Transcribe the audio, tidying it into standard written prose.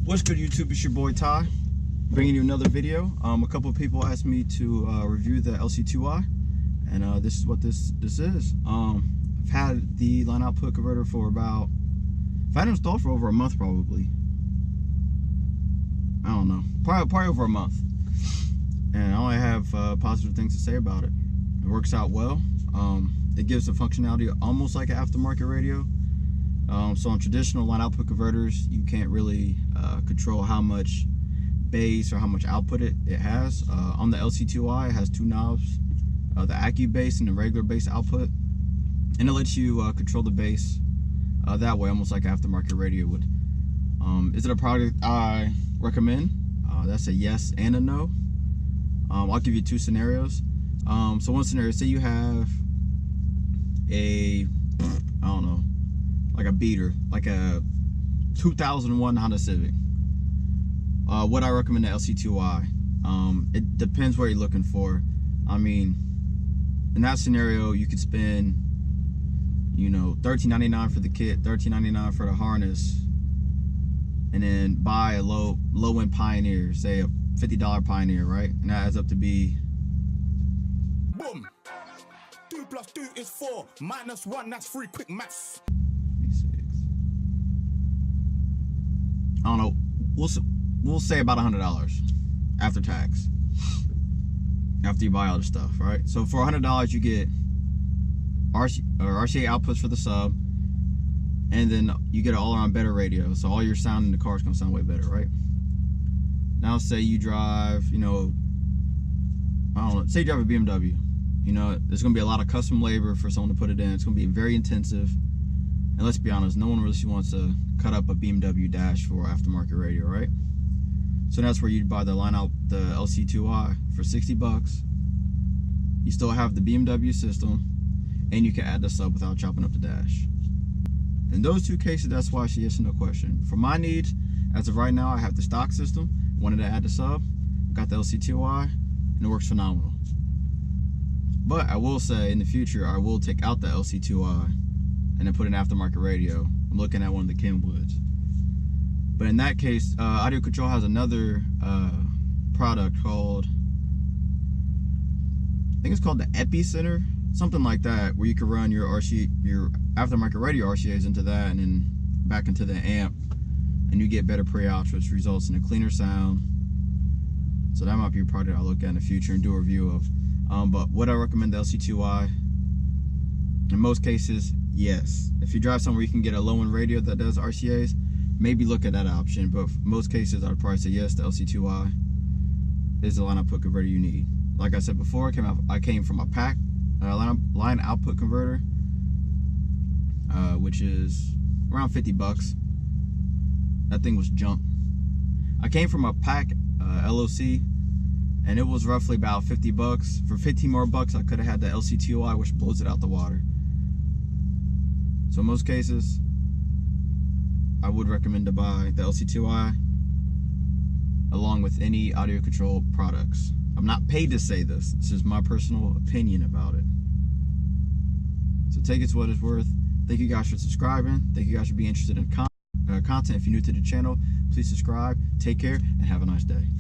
What's good, YouTube? It's your boy Ty, bringing you another video. A couple of people asked me to review the LC2i, and this is what this is. I've had the line output converter for about, I've had it installed for over a month probably. I don't know, probably over a month. And I only have positive things to say about it. It works out well. It gives the functionality almost like an aftermarket radio. So on traditional line output converters, you can't really control how much bass or how much output it has. On the LC2i, it has two knobs, the Acu bass and the regular bass output, and it lets you control the bass that way, almost like an aftermarket radio would. Is it a product I recommend? That's a yes and a no. I'll give you two scenarios. So one scenario, say you have a, I don't know, like a beater, like a 2001 Honda Civic. What I recommend the LC2i. It depends what you're looking for. I mean, in that scenario, you could spend, you know, $13.99 for the kit, $13.99 for the harness, and then buy a low-end Pioneer, say a $50 Pioneer, right? And that adds up to be, boom. 2 + 2 is 4, -1, that's 3, quick maths. I don't know, we'll say about $100 after tax, after you buy all the stuff, right? So for $100 you get RCA outputs for the sub, and then you get an all-around better radio, so all your sound in the car is gonna sound way better, right? Now say you drive, you know, I don't know, say you drive a BMW, you know, there's gonna be a lot of custom labor for someone to put it in. It's gonna be very intensive. And let's be honest, no one really wants to cut up a BMW dash for aftermarket radio, right? So that's where you'd buy the LC2i for 60 bucks. You still have the BMW system, and you can add the sub without chopping up the dash. In those two cases, that's why it's a yes or no question. For my needs, as of right now, I have the stock system. Wanted to add the sub, got the LC2i, and it works phenomenal. But I will say, in the future, I will take out the LC2i and then put an aftermarket radio. I'm looking at one of the Kenwoods. But in that case, Audiocontrol has another product called, I think it's called the Epicenter, something like that, where you can run your aftermarket radio RCAs into that and then back into the amp, and you get better pre-outs, which results in a cleaner sound. So that might be a product I'll look at in the future and do a review of. But would I recommend the LC2i? In most cases, yes. If you drive somewhere you can get a low-end radio that does RCAs, maybe look at that option. But for most cases, I'd probably say yes, the LC2i is the line output converter you need. Like I said before, I came from a pack line output converter, which is around 50 bucks. That thing was junk. I came from a pack LOC, and it was roughly about 50 bucks. For 15 more bucks, I could have had the LC2i, which blows it out the water. So in most cases, I would recommend to buy the LC2i along with any Audiocontrol products. I'm not paid to say this. This is my personal opinion about it. So take it for what it's worth. Thank you guys for subscribing. Thank you guys for being interested in content. If you're new to the channel, please subscribe. Take care and have a nice day.